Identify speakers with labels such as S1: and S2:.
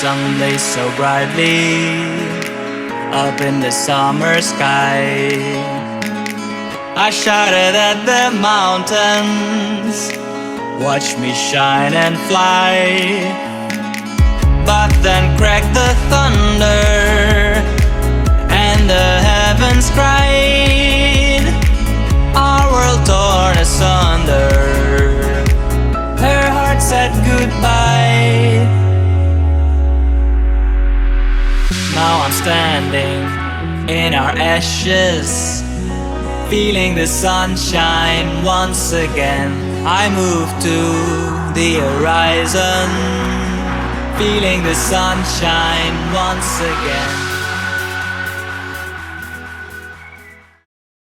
S1: sun blazed so brightly up in the summer sky. I shouted at the mountains, watch me shine and fly. But then cracked the thunder, and the heavens cried, our world torn asunder. Her heart said goodbye. Now I'm standing in our ashes, feeling the sunshine once again. I move to the horizon, feeling the sunshine once again.